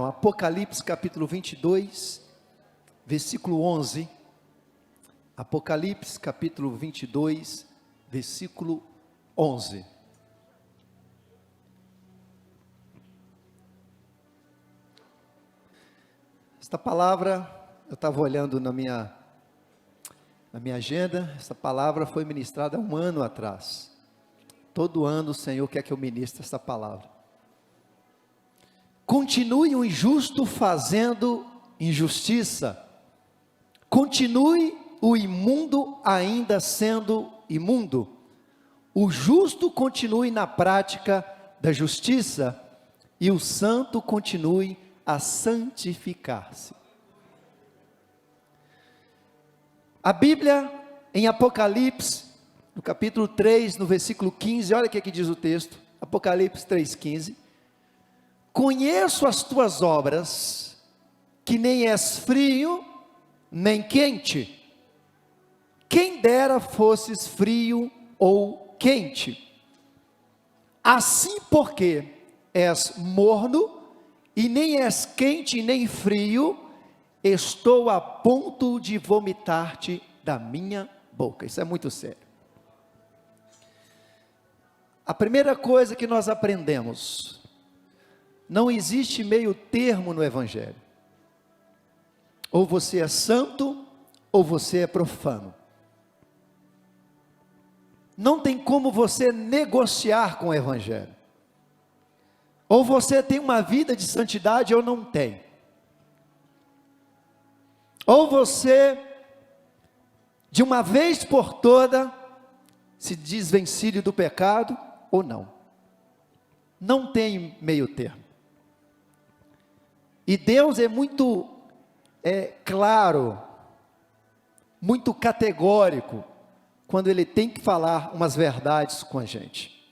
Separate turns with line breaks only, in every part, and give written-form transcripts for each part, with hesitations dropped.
Apocalipse capítulo 22, versículo 11. Apocalipse capítulo 22, versículo 11. Esta palavra, eu estava olhando na minha agenda, essa palavra foi ministrada há um ano atrás. Todo ano o Senhor quer que eu ministre essa palavra. Continue o injusto fazendo injustiça. Continue o imundo ainda sendo imundo. O justo continue na prática da justiça. E o santo continue a santificar-se. A Bíblia, em Apocalipse, no capítulo 3, no versículo 15, olha o que diz o texto, Apocalipse 3,15. Conheço as tuas obras, que nem és frio, nem quente. Quem dera fosses frio ou quente. Assim porque és morno, e nem és quente nem frio, estou a ponto de vomitar-te da minha boca. Isso é muito sério. A primeira coisa que nós aprendemos: não existe meio termo no Evangelho. Ou você é santo, ou você é profano. Não tem como você negociar com o Evangelho. Ou você tem uma vida de santidade ou não tem. Ou você, de uma vez por toda, se desvencilhe do pecado, ou não. Não tem meio termo. E Deus é muito claro, muito categórico, quando Ele tem que falar umas verdades com a gente.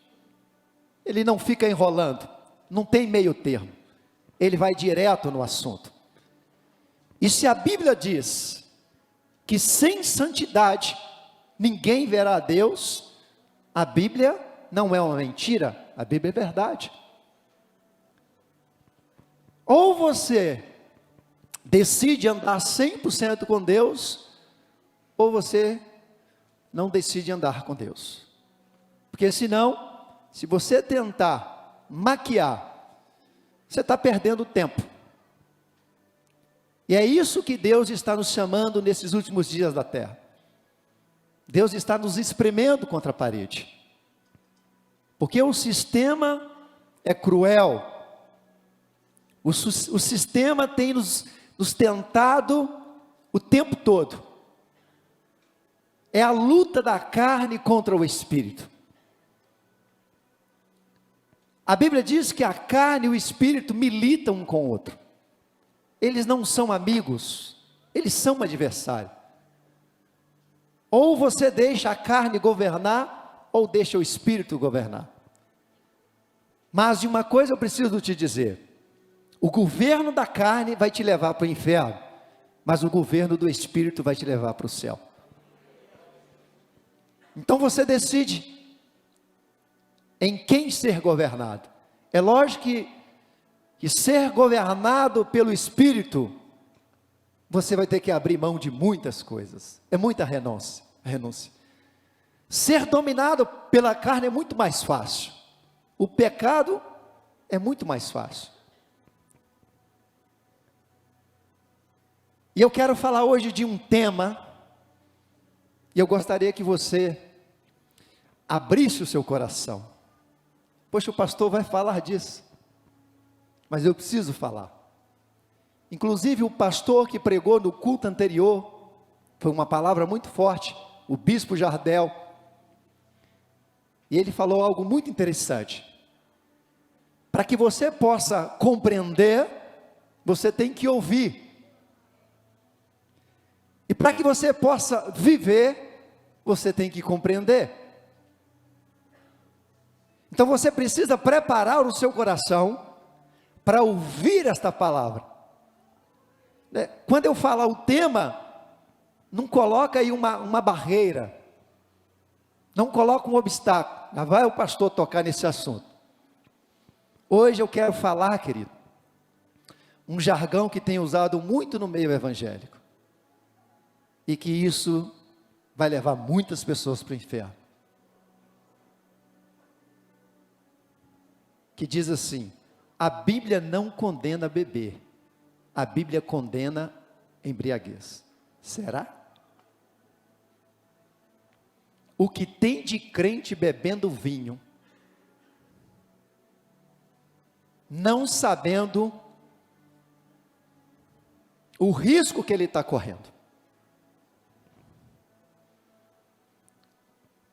Ele não fica enrolando, não tem meio termo. Ele vai direto no assunto. E se a Bíblia diz que sem santidade ninguém verá a Deus, a Bíblia não é uma mentira, a Bíblia é verdade. Ou você decide andar 100% com Deus, ou você não decide andar com Deus. Porque senão, se você tentar maquiar, você está perdendo tempo. E é isso que Deus está nos chamando nesses últimos dias da terra. Deus está nos espremendo contra a parede. Porque o sistema é cruel. O sistema tem nos tentado o tempo todo. É a luta da carne contra o espírito. A Bíblia diz que a carne e o espírito militam um com o outro. Eles não são amigos, eles são adversários. Ou você deixa a carne governar, ou deixa o espírito governar. Mas de uma coisa eu preciso te dizer: o governo da carne vai te levar para o inferno, mas o governo do espírito vai te levar para o céu. Então você decide em quem ser governado. É lógico que ser governado pelo Espírito, você vai ter que abrir mão de muitas coisas. É muita renúncia. Ser dominado pela carne é muito mais fácil. O pecado é muito mais fácil. E eu quero falar hoje de um tema, e eu gostaria que você abrisse o seu coração. Poxa, o pastor vai falar disso, mas eu preciso falar. Inclusive o pastor que pregou no culto anterior, foi uma palavra muito forte, o bispo Jardel, e ele falou algo muito interessante. Para que você possa compreender, você tem que ouvir. E para que você possa viver, você tem que compreender. Então você precisa preparar o seu coração para ouvir esta palavra. Quando eu falar o tema, não coloca aí uma barreira, não coloca um obstáculo. Já vai o pastor tocar nesse assunto. Hoje eu quero falar, querido, um jargão que tem usado muito no meio evangélico, e que isso vai levar muitas pessoas para o inferno, que diz assim: a Bíblia não condena beber, a Bíblia condena embriaguez. Será? O que tem de crente bebendo vinho, não sabendo o risco que ele está correndo.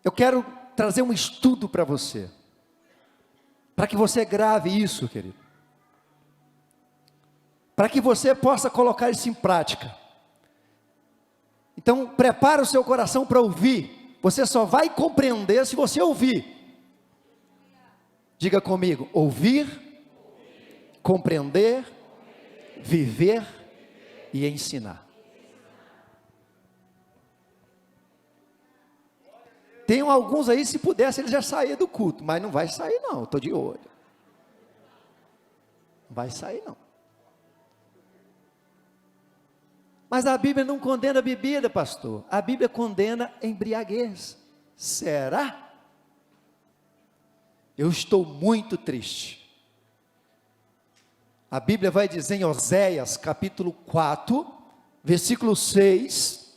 Eu quero trazer um estudo para você, para que você grave isso, querido, para que você possa colocar isso em prática. Então, prepara o seu coração para ouvir. Você só vai compreender se você ouvir. Diga comigo: ouvir, compreender, viver e ensinar. Tem alguns aí, se pudesse, ele já saía do culto, mas não vai sair não, estou de olho. Não vai sair não. Mas a Bíblia não condena a bebida, pastor. A Bíblia condena a embriaguez. Será? Eu estou muito triste. A Bíblia vai dizer em Oséias, capítulo 4, versículo 6,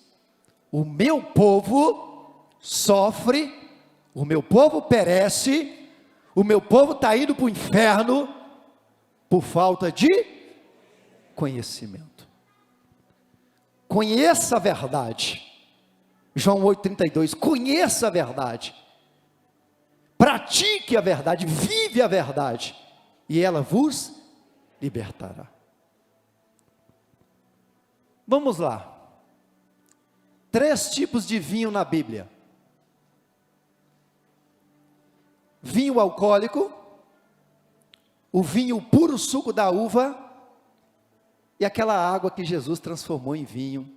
o meu povo sofre, o meu povo perece, o meu povo está indo para o inferno, por falta de conhecimento. Conheça a verdade, João 8,32, conheça a verdade, pratique a verdade, vive a verdade, e ela vos libertará. Vamos lá. 3 tipos de vinho na Bíblia: vinho alcoólico, o vinho puro suco da uva, e aquela água que Jesus transformou em vinho,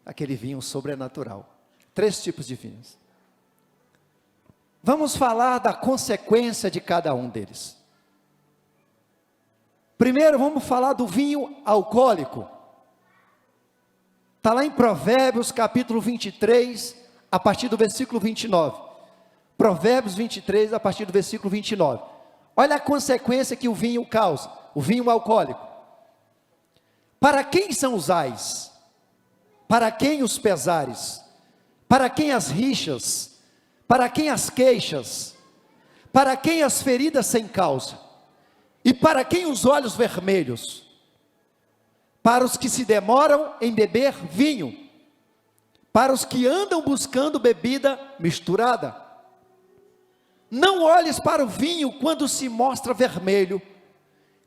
aquele vinho sobrenatural. 3 tipos de vinhos. Vamos falar da consequência de cada um deles. Primeiro vamos falar do vinho alcoólico. Está lá em Provérbios capítulo 23, a partir do versículo 29. Provérbios 23, a partir do versículo 29. Olha a consequência que o vinho causa, o vinho alcoólico. Para quem são os ais? Para quem os pesares? Para quem as rixas? Para quem as queixas? Para quem as feridas sem causa? E para quem os olhos vermelhos? Para os que se demoram em beber vinho, para os que andam buscando bebida misturada. Não olhes para o vinho quando se mostra vermelho,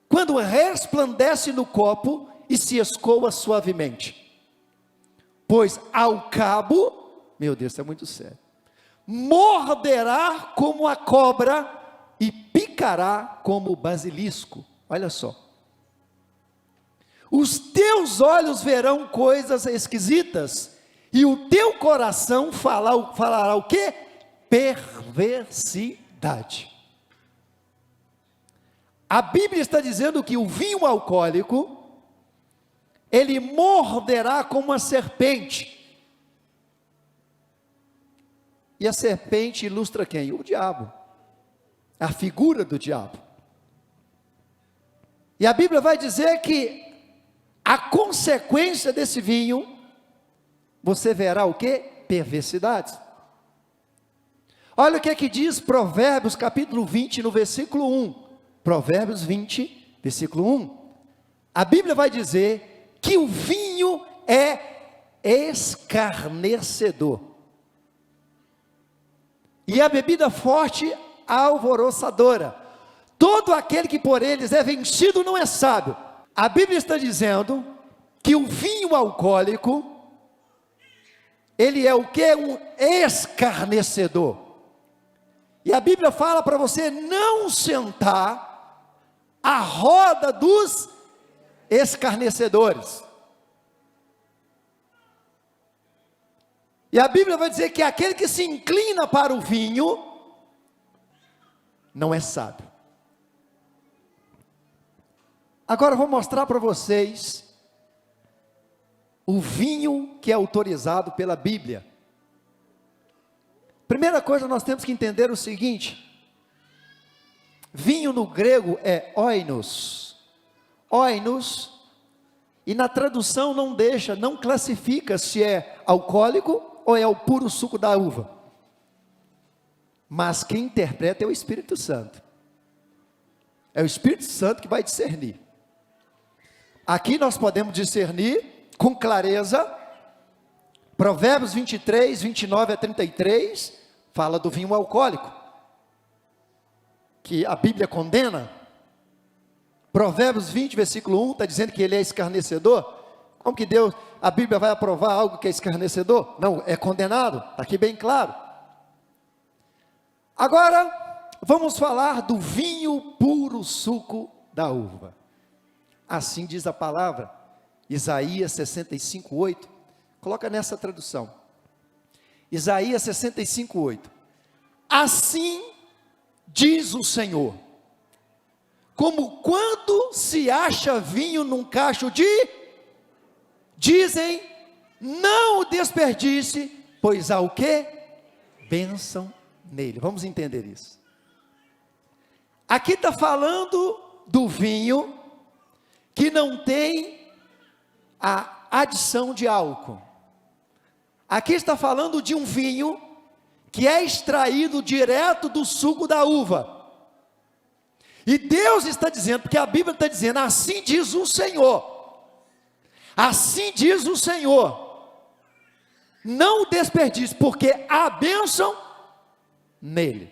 quando resplandece no copo e se escoa suavemente, pois ao cabo, meu Deus, isso é muito sério, morderá como a cobra e picará como o basilisco. Olha só, os teus olhos verão coisas esquisitas, e o teu coração falará o quê? Perversidade. A Bíblia está dizendo que o vinho alcoólico, ele morderá como uma serpente. E a serpente ilustra quem? O diabo, a figura do diabo. E a Bíblia vai dizer que a consequência desse vinho, você verá o quê? Perversidades. Olha o que é que diz Provérbios capítulo 20, no versículo 1. Provérbios 20, versículo 1. A Bíblia vai dizer que o vinho é escarnecedor, e a bebida forte alvoroçadora. Todo aquele que por eles é vencido não é sábio. A Bíblia está dizendo que o vinho alcoólico, ele é o que? Um escarnecedor. E a Bíblia fala para você não sentar à roda dos escarnecedores. E a Bíblia vai dizer que aquele que se inclina para o vinho não é sábio. Agora eu vou mostrar para vocês o vinho que é autorizado pela Bíblia. Primeira coisa, nós temos que entender o seguinte: vinho no grego é oinos, oinos, e na tradução não classifica se é alcoólico ou é o puro suco da uva, mas quem interpreta é o Espírito Santo. É o Espírito Santo que vai discernir. Aqui nós podemos discernir com clareza. Provérbios 23, 29 a 33, fala do vinho alcoólico, que a Bíblia condena. Provérbios 20, versículo 1, está dizendo que ele é escarnecedor. Como que a Bíblia vai aprovar algo que é escarnecedor? Não, é condenado, está aqui bem claro. Agora, vamos falar do vinho puro suco da uva. Assim diz a palavra, Isaías 65, 8. Coloca nessa tradução. Isaías 65, 8. Assim diz o Senhor, como quando se acha vinho num cacho dizem, não o desperdice, pois há o quê? Bênção nele. Vamos entender isso. Aqui está falando do vinho que não tem a adição de álcool. Aqui está falando de um vinho que é extraído direto do suco da uva. E Deus está dizendo, porque a Bíblia está dizendo, assim diz o Senhor. Assim diz o Senhor. Não o desperdice, porque há bênção nele.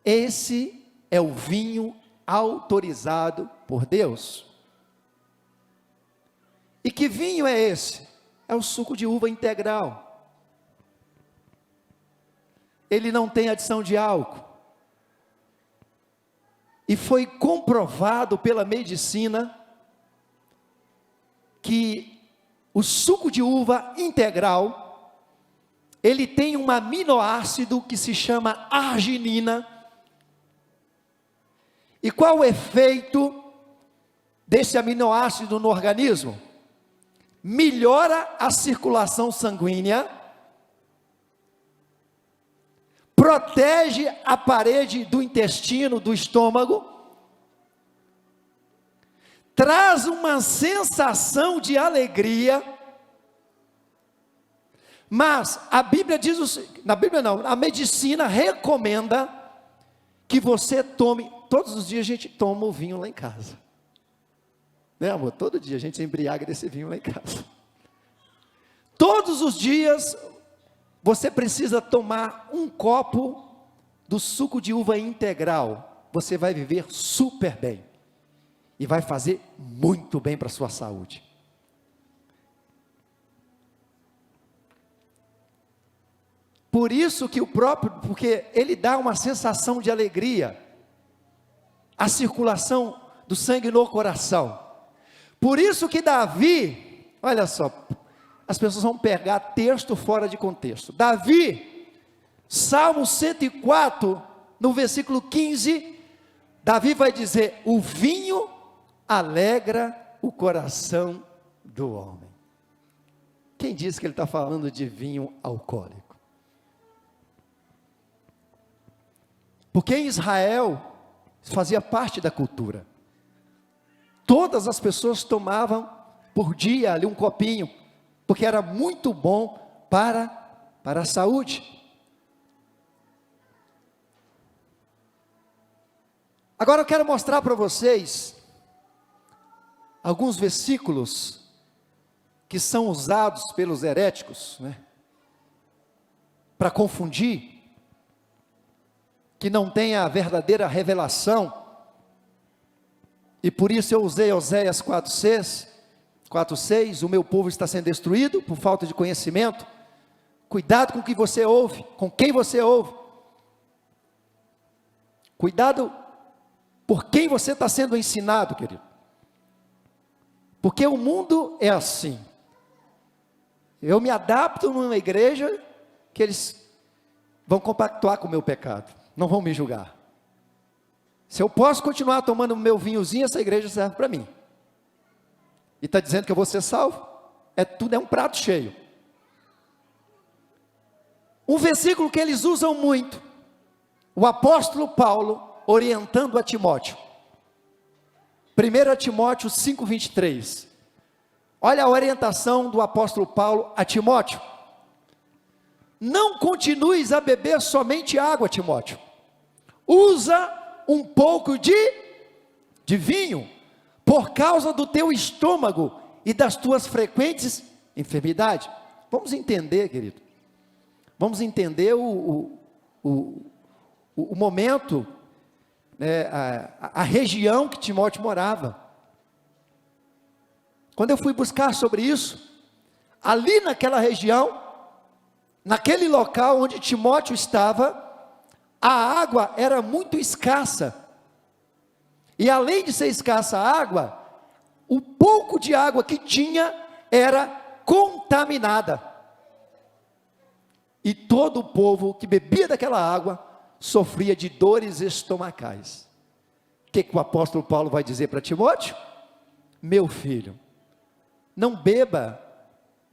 Esse é o vinho autorizado por Deus. E que vinho é esse? É o suco de uva integral. Ele não tem adição de álcool. E foi comprovado pela medicina que o suco de uva integral, ele tem um aminoácido que se chama arginina. E qual o efeito desse aminoácido no organismo? Melhora a circulação sanguínea, protege a parede do intestino, do estômago, traz uma sensação de alegria. Mas a Bíblia diz, a medicina recomenda que você tome, todos os dias a gente toma o vinho lá em casa. Né, amor? Todo dia a gente se embriaga desse vinho lá em casa. Todos os dias você precisa tomar um copo do suco de uva integral. Você vai viver super bem. E vai fazer muito bem para a sua saúde. Por isso que porque ele dá uma sensação de alegria. A circulação do sangue no coração. Por isso que Davi, olha só, as pessoas vão pegar texto fora de contexto. Davi, Salmo 104, no versículo 15, Davi vai dizer, o vinho alegra o coração do homem. Quem disse que ele está falando de vinho alcoólico? Porque em Israel, fazia parte da cultura. Todas as pessoas tomavam por dia ali um copinho, porque era muito bom para a saúde. Agora eu quero mostrar para vocês alguns versículos que são usados pelos heréticos, né, para confundir, que não tem a verdadeira revelação. E por isso eu usei Oséias 4:6, o meu povo está sendo destruído por falta de conhecimento. Cuidado com o que você ouve, com quem você ouve. Cuidado por quem você está sendo ensinado, querido. Porque o mundo é assim. Eu me adapto numa igreja que eles vão compactuar com o meu pecado, não vão me julgar. Se eu posso continuar tomando meu vinhozinho, essa igreja serve para mim. E está dizendo que eu vou ser salvo? Tudo é um prato cheio. Um versículo que eles usam muito, o apóstolo Paulo orientando a Timóteo. 1 Timóteo 5:23. Olha a orientação do apóstolo Paulo a Timóteo. Não continues a beber somente água, Timóteo. Usa um pouco de vinho, por causa do teu estômago e das tuas frequentes enfermidades. Vamos entender, querido. Vamos entender o momento, né, a região que Timóteo morava. Quando eu fui buscar sobre isso, ali naquela região, naquele local onde Timóteo estava, a água era muito escassa. E além de ser escassa a água, o pouco de água que tinha era contaminada. E todo o povo que bebia daquela água sofria de dores estomacais. O que o apóstolo Paulo vai dizer para Timóteo? Meu filho, não beba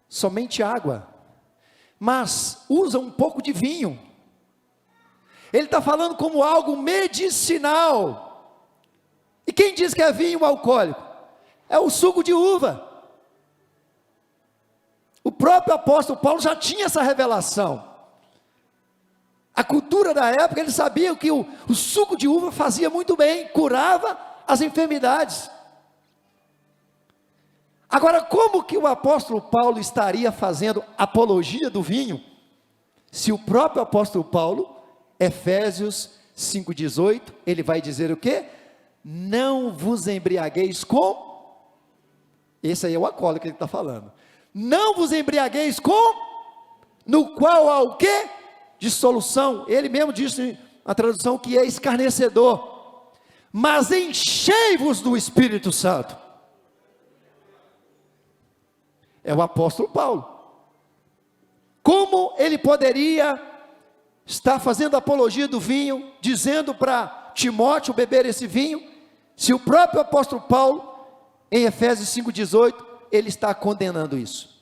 somente água, mas usa um pouco de vinho. Ele está falando como algo medicinal. E quem diz que é vinho alcoólico? É o suco de uva. O próprio apóstolo Paulo já tinha essa revelação. A cultura da época, ele sabia que o suco de uva fazia muito bem, curava as enfermidades. Agora, como que o apóstolo Paulo estaria fazendo apologia do vinho, se o próprio apóstolo Paulo, Efésios 5:18, ele vai dizer o quê? Não vos embriagueis com, esse aí é o alcoólico que ele está falando, não vos embriagueis com, no qual há o quê? Dissolução. Ele mesmo disse na tradução que é escarnecedor, mas enchei-vos do Espírito Santo. É o apóstolo Paulo. Como ele poderia estar fazendo apologia do vinho, dizendo para Timóteo beber esse vinho, se o próprio apóstolo Paulo, em Efésios 5:18, ele está condenando isso?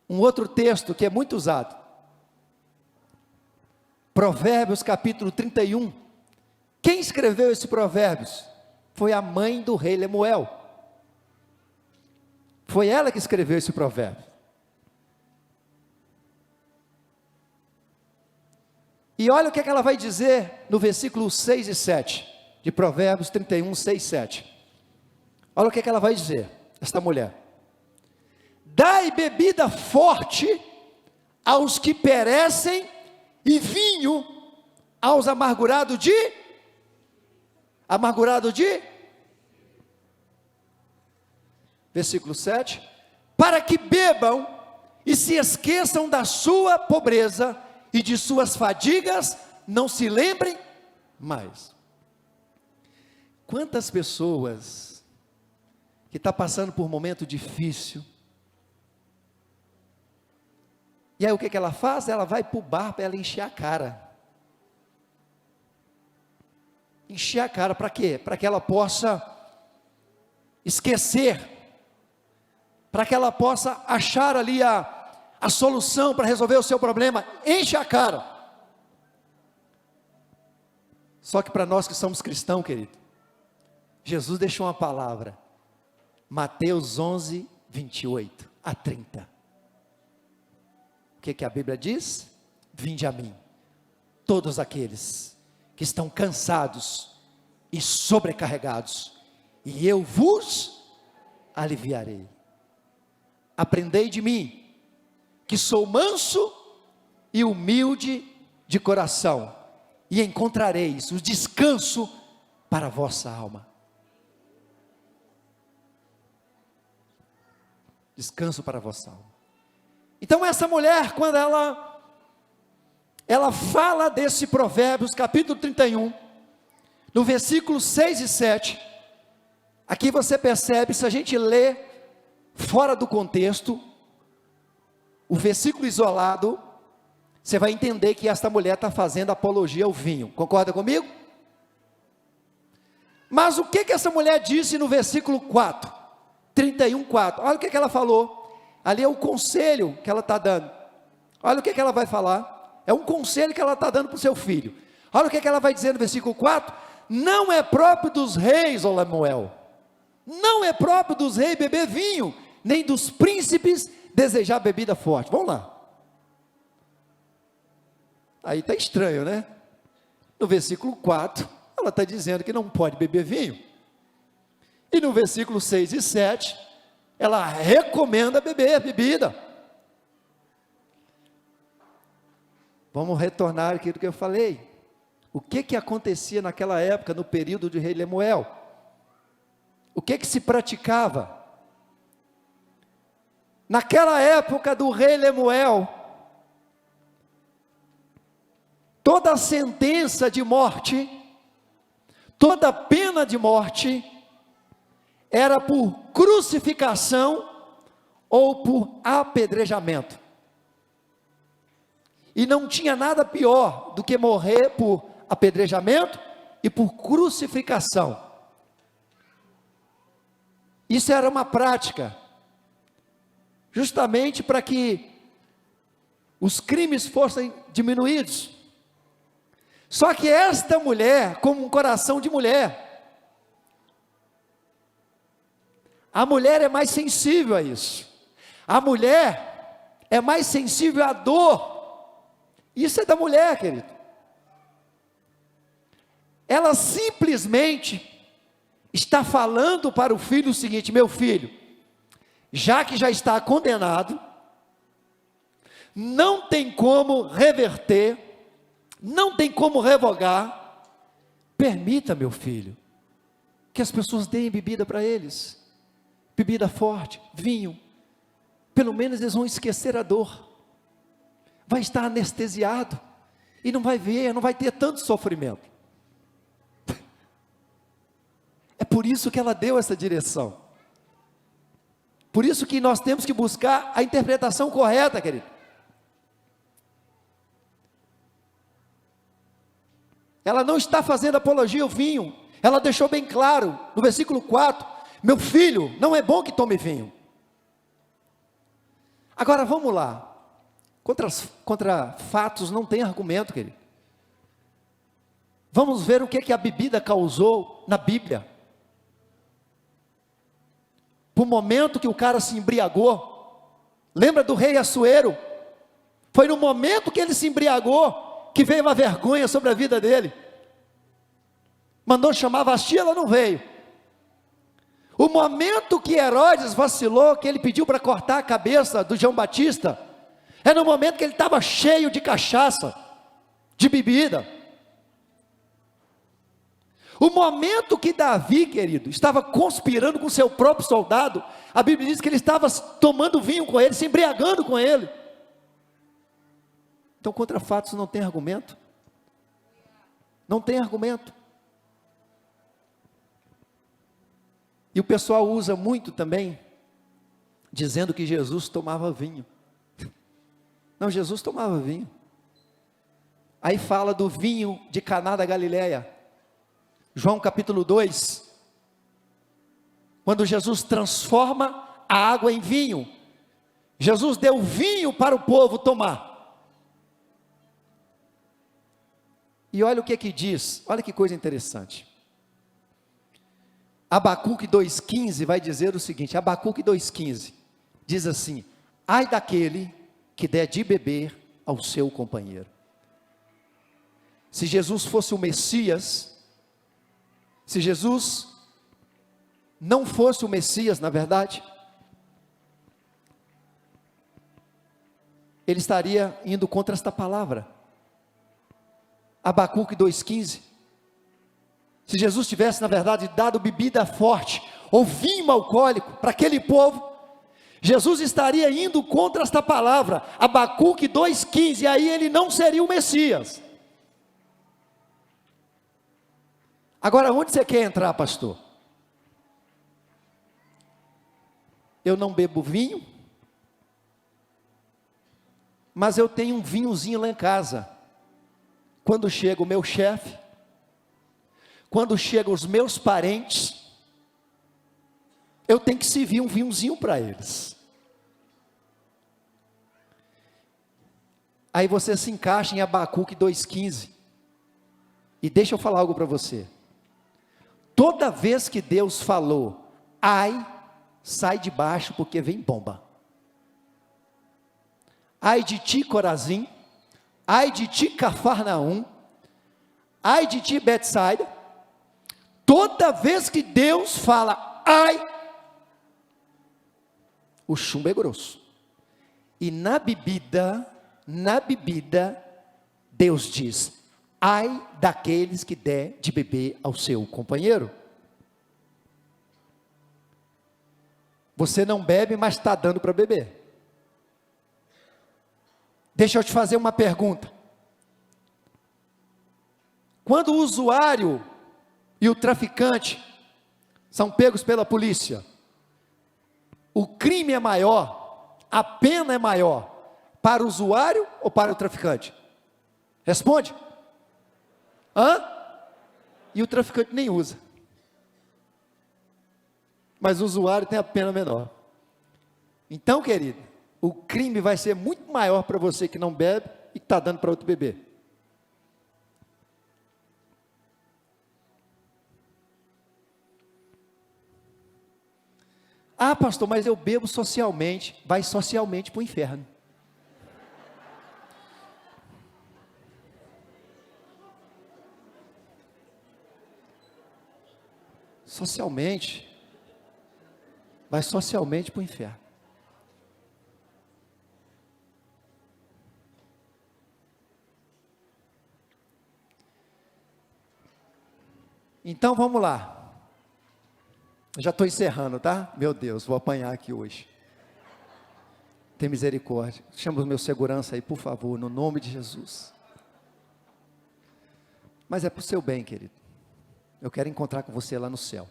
Um outro texto que é muito usado, Provérbios capítulo 31, quem escreveu esse Provérbios? Foi a mãe do rei Lemuel, foi ela que escreveu esse provérbio. E olha o que ela vai dizer no versículo 6 e 7, de Provérbios 31, 6 e 7, olha o que ela vai dizer, esta mulher: dai bebida forte aos que perecem, e vinho aos amargurados de, versículo 7, para que bebam e se esqueçam da sua pobreza e de suas fadigas, não se lembrem mais. Quantas pessoas que estão passando por um momento difícil, e aí o que ela faz? Ela vai para o bar para ela encher a cara. Encher a cara para quê? Para que ela possa esquecer, para que ela possa achar ali a solução para resolver o seu problema. Enche a cara. Só que para nós que somos cristãos, querido, Jesus deixou uma palavra, Mateus 11, 28 a 30. O que a Bíblia diz? Vinde a mim, todos aqueles que estão cansados e sobrecarregados, e eu vos aliviarei. Aprendei de mim, que sou manso e humilde de coração, e encontrareis o descanso para a vossa alma. Descanso para a vossa alma. Então essa mulher, quando ela fala desse Provérbios, capítulo 31, no versículo 6 e 7, aqui você percebe, se a gente lê fora do contexto, o versículo isolado, você vai entender que esta mulher está fazendo apologia ao vinho. Concorda comigo? Mas o que essa mulher disse no versículo 4, 31:4? Olha o que ela falou. Ali é o conselho que ela está dando. Olha o que ela vai falar. É um conselho que ela está dando para o seu filho. Olha o que ela vai dizer no versículo 4. Não é próprio dos reis, ó Lemuel. Não é próprio dos reis beber vinho, nem dos príncipes desejar bebida forte. Vamos lá. Aí está estranho, né? No versículo 4, ela está dizendo que não pode beber vinho. E no versículo 6 e 7, ela recomenda beber bebida. Vamos retornar aqui do que eu falei. O que acontecia naquela época, no período de rei Lemuel? O que se praticava? Naquela época do rei Lemuel, toda sentença de morte, toda pena de morte, era por crucificação ou por apedrejamento. E não tinha nada pior do que morrer por apedrejamento e por crucificação. Isso era uma prática, justamente para que os crimes fossem diminuídos. Só que esta mulher, como um coração de mulher, a mulher é mais sensível a isso. A mulher é mais sensível à dor. Isso é da mulher, querido. Ela simplesmente está falando para o filho o seguinte: meu filho, já que já está condenado, não tem como reverter, não tem como revogar, permita, meu filho, que as pessoas deem bebida para eles, bebida forte, vinho, pelo menos eles vão esquecer a dor, vai estar anestesiado, e não vai ver, não vai ter tanto sofrimento. É por isso que ela deu essa direção. Por isso que nós temos que buscar a interpretação correta, querido. Ela não está fazendo apologia ao vinho. Ela deixou bem claro, no versículo 4, meu filho, não é bom que tome vinho. Agora vamos lá. Contra fatos não tem argumento, querido. Vamos ver o que a bebida causou na Bíblia. Por momento que o cara se embriagou, lembra do rei Assuero? Foi no momento que ele se embriagou, que veio uma vergonha sobre a vida dele. Mandou chamar Vasti, ela não veio. O momento que Herodes vacilou, que ele pediu para cortar a cabeça do João Batista, é no momento que ele estava cheio de cachaça, de bebida. O momento que Davi, querido, estava conspirando com seu próprio soldado, a Bíblia diz que ele estava tomando vinho com ele, se embriagando com ele. Então, contra fatos não tem argumento. Não tem argumento. E o pessoal usa muito também, dizendo que Jesus tomava vinho. Não, Jesus tomava vinho. Aí fala do vinho de Caná da Galileia. João capítulo 2, quando Jesus transforma a água em vinho, Jesus deu vinho para o povo tomar. E olha o que diz, olha que coisa interessante. Abacuque 2,15 vai dizer o seguinte, Abacuque 2,15, diz assim, ai daquele que der de beber ao seu companheiro. Se Jesus fosse o Messias, se Jesus não fosse o Messias, na verdade, ele estaria indo contra esta palavra. Abacuque 2,15. Se Jesus tivesse, na verdade, dado bebida forte, ou vinho alcoólico, para aquele povo, Jesus estaria indo contra esta palavra, Abacuque 2,15, e aí ele não seria o Messias. Agora, onde você quer entrar, pastor? Eu não bebo vinho, mas eu tenho um vinhozinho lá em casa. Quando chega o meu chefe, quando chegam os meus parentes, eu tenho que servir um vinhozinho para eles. Aí você se encaixa em Abacuque 2,15. E deixa eu falar algo para você. Toda vez que Deus falou, ai, sai de baixo porque vem bomba. Ai de ti, Corazim. Ai de ti, Cafarnaum. Ai de ti, Betsaida. Toda vez que Deus fala, ai, o chumbo é grosso. E na bebida, Deus diz, ai daqueles que der de beber ao seu companheiro. Você não bebe, mas está dando para beber. Deixa eu te fazer uma pergunta. Quando o usuário e o traficante são pegos pela polícia, o crime é maior, a pena é maior, para o usuário ou para o traficante? Responde. E o traficante nem usa. Mas o usuário tem a pena menor. Então, querido, o crime vai ser muito maior para você que não bebe e que está dando para outro beber. Ah, pastor, mas eu bebo socialmente. Vai socialmente para o inferno. Socialmente. Vai socialmente para o inferno. Então vamos lá. Eu já estou encerrando, tá? Meu Deus, vou apanhar aqui hoje. Tem misericórdia. Chama o meu segurança aí, por favor, no nome de Jesus. Mas é para o seu bem, querido. Eu quero encontrar com você lá no céu.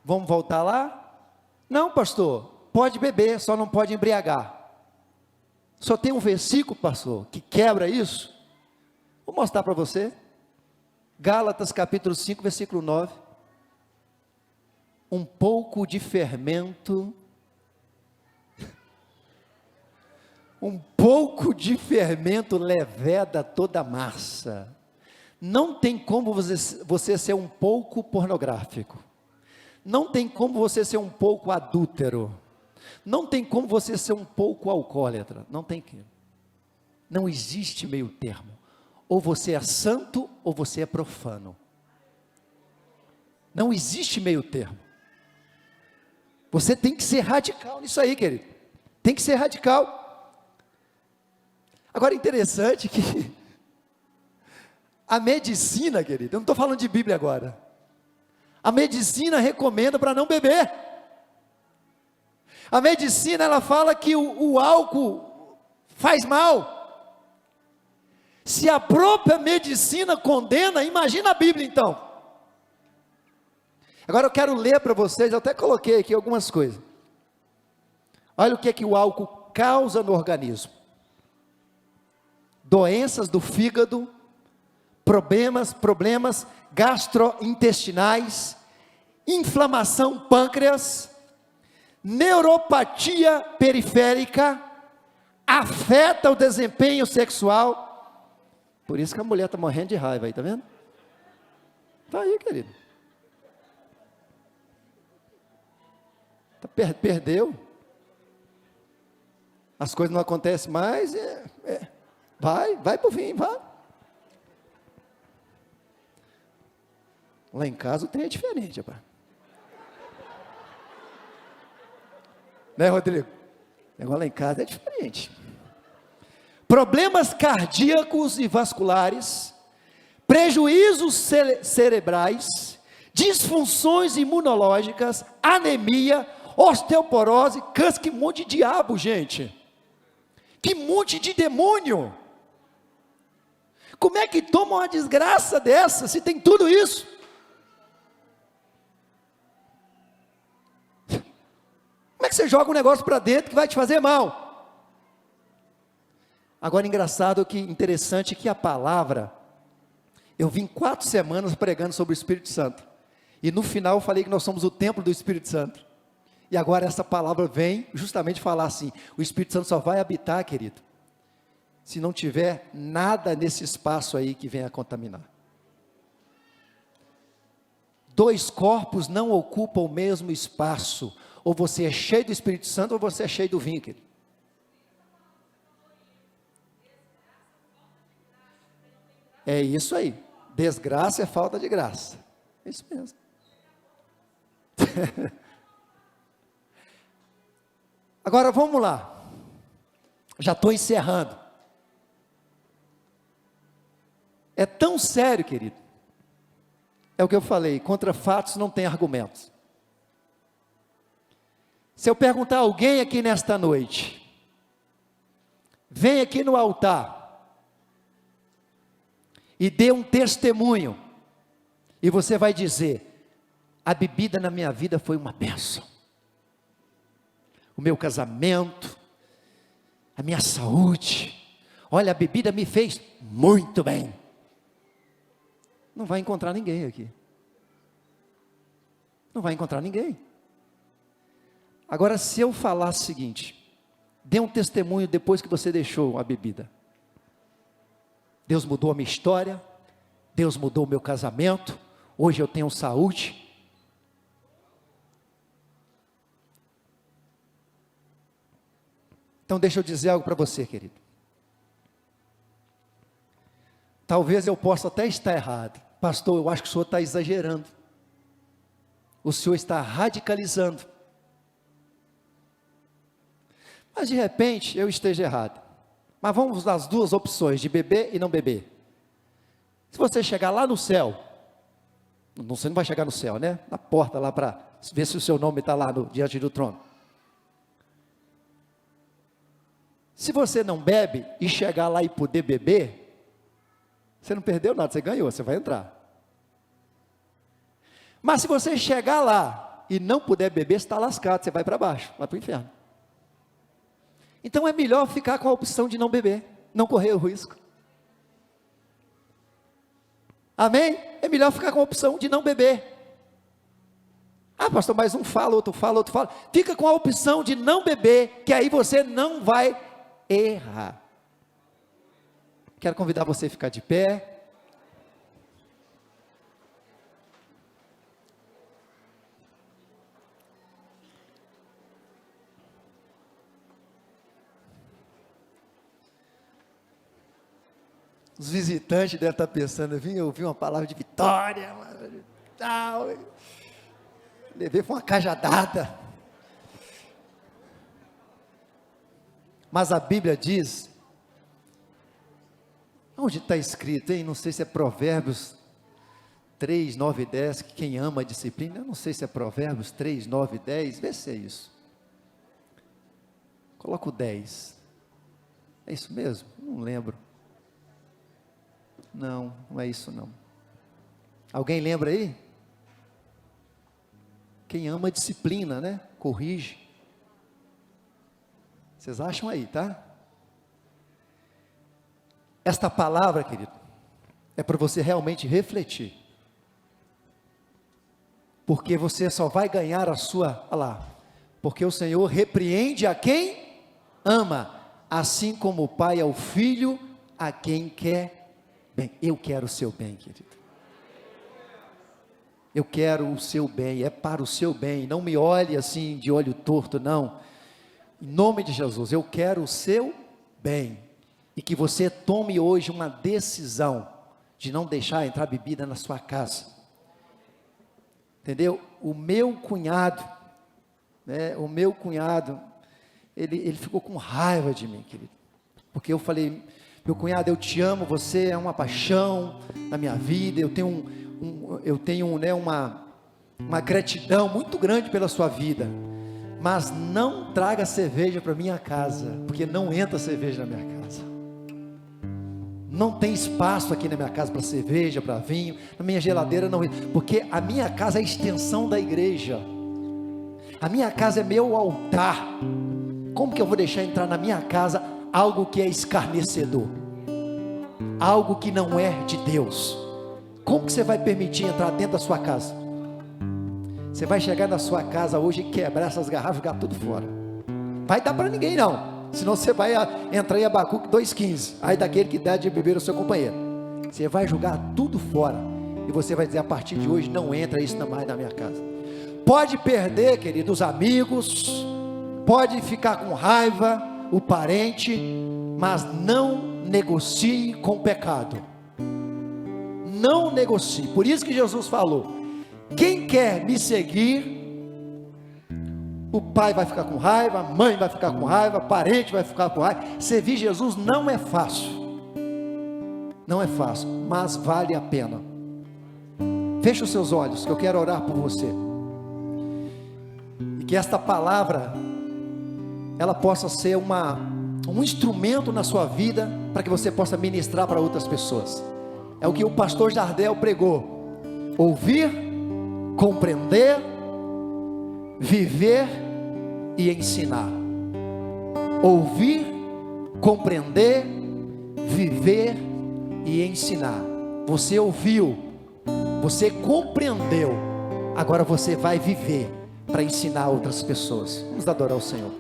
Vamos voltar lá? Não, pastor, pode beber, só não pode embriagar. Só tem um versículo, pastor, que quebra isso. Vou mostrar para você. Gálatas capítulo 5, versículo 9. Um pouco de fermento. Um pouco de fermento leveda toda a massa. Não tem como você ser um pouco pornográfico. Não tem como você ser um pouco adúltero. Não tem como você ser um pouco alcoólatra. Não tem que. Não existe meio termo. Ou você é santo, ou você é profano. Não existe meio termo. Você tem que ser radical nisso aí, querido. Tem que ser radical. Agora, interessante que a medicina, querido, eu não estou falando de Bíblia agora. A medicina recomenda para não beber. A medicina, ela fala que o álcool faz mal. Se a própria medicina condena, imagina a Bíblia então. Agora eu quero ler para vocês, eu até coloquei aqui algumas coisas. Olha o que o álcool causa no organismo. Doenças do fígado, problemas gastrointestinais, inflamação pâncreas, neuropatia periférica, afeta o desempenho sexual. Por isso que a mulher está morrendo de raiva aí, tá vendo? Está aí, querido. Perdeu. As coisas não acontecem mais. Vai para o fim, vai. Lá em casa o trem é diferente, rapaz. Né, Rodrigo? O negócio lá em casa é diferente. Problemas cardíacos e vasculares, prejuízos cerebrais, disfunções imunológicas, anemia, osteoporose, câncer, que monte de diabo, gente. Que monte de demônio. Como é que toma uma desgraça dessa, se tem tudo isso? Como é que você joga um negócio para dentro que vai te fazer mal? Agora, engraçado, que interessante que a palavra, eu vim 4 semanas pregando sobre o Espírito Santo, e no final eu falei que nós somos o templo do Espírito Santo, e agora essa palavra vem justamente falar assim, o Espírito Santo só vai habitar, querido, se não tiver nada nesse espaço aí que venha contaminar. 2 corpos não ocupam o mesmo espaço, ou você é cheio do Espírito Santo, ou você é cheio do vinho, querido. É isso aí, desgraça é falta de graça, é isso mesmo. Agora vamos lá, já estou encerrando. É tão sério, querido, é o que eu falei, contra fatos não tem argumentos. Se eu perguntar a alguém aqui nesta noite, vem aqui no altar, e dê um testemunho, e você vai dizer, a bebida na minha vida foi uma bênção, o meu casamento, a minha saúde, olha, a bebida me fez muito bem. Não vai encontrar ninguém aqui, não vai encontrar ninguém. Agora, se eu falar o seguinte, dê um testemunho depois que você deixou a bebida, Deus mudou a minha história, Deus mudou o meu casamento, hoje eu tenho saúde. Então deixa eu dizer algo para você, querido. Talvez eu possa até estar errado. Pastor, eu acho que o senhor está exagerando. O senhor está radicalizando. Mas de repente eu esteja errado. Mas vamos às 2 opções, de beber e não beber. Se você chegar lá no céu, você não vai chegar no céu, né? Na porta lá para ver se o seu nome está lá diante do trono. Se você não bebe e chegar lá e poder beber, você não perdeu nada, você ganhou, você vai entrar. Mas se você chegar lá e não puder beber, você está lascado, você vai para baixo, vai para o inferno. Então é melhor ficar com a opção de não beber, não correr o risco. Amém? É melhor ficar com a opção de não beber. Ah, pastor, mas um fala, outro fala, outro fala. Fica com a opção de não beber, que aí você não vai errar. Quero convidar você a ficar de pé. Os visitantes devem estar pensando, eu ouvi uma palavra de vitória, tal. Levei foi uma cajadada. Mas a Bíblia diz, onde está escrito, hein? Não sei se é Provérbios 3, 9 e 10, que quem ama a disciplina, eu não sei se é Provérbios 3, 9 e 10, vê se é isso. Coloca o 10, é isso mesmo? Não lembro. Não, não é isso não. Alguém lembra aí? Quem ama a disciplina, né? Corrige. Vocês acham aí, tá? Esta palavra, querido, é para você realmente refletir. Porque você só vai ganhar a sua, olha lá, porque o Senhor repreende a quem ama, assim como o Pai ao Filho, a quem quer bem. Eu quero o seu bem, querido. Eu quero o seu bem, é para o seu bem. Não me olhe assim de olho torto, não. Em nome de Jesus, eu quero o seu bem. E que você tome hoje uma decisão de não deixar entrar bebida na sua casa. Entendeu? O meu cunhado, né, ele ficou com raiva de mim, querido. Porque eu falei, meu cunhado, eu te amo, você é uma paixão na minha vida, eu tenho né, uma gratidão muito grande pela sua vida, mas não traga cerveja para minha casa, porque não entra cerveja na minha casa, não tem espaço aqui na minha casa para cerveja, para vinho, na minha geladeira não entra, porque a minha casa é a extensão da igreja, A minha casa é meu altar. Como que eu vou deixar entrar na minha casa algo que é escarnecedor? Algo que não é de Deus? Como que você vai permitir entrar dentro da sua casa? Você vai chegar na sua casa hoje e quebrar essas garrafas e jogar tudo fora. Vai dar para ninguém não, senão você vai entrar em Abacuque 2,15, aí daquele que dá de beber ao seu companheiro. Você vai jogar tudo fora, e você vai dizer: a partir de hoje não entra isso mais na minha casa. Pode perder, querido, os amigos, pode ficar com raiva, o parente, mas não negocie com o pecado. Não negocie. Por isso que Jesus falou: quem quer me seguir, o pai vai ficar com raiva, a mãe vai ficar com raiva, parente vai ficar com raiva. Servir Jesus não é fácil. Não é fácil, mas vale a pena. Feche os seus olhos, que eu quero orar por você. E que esta palavra, ela possa ser um instrumento na sua vida, para que você possa ministrar para outras pessoas. É o que o pastor Jardel pregou: ouvir, compreender, viver e ensinar. Ouvir, compreender, viver e ensinar. Você ouviu, você compreendeu, agora você vai viver para ensinar outras pessoas. Vamos adorar o Senhor.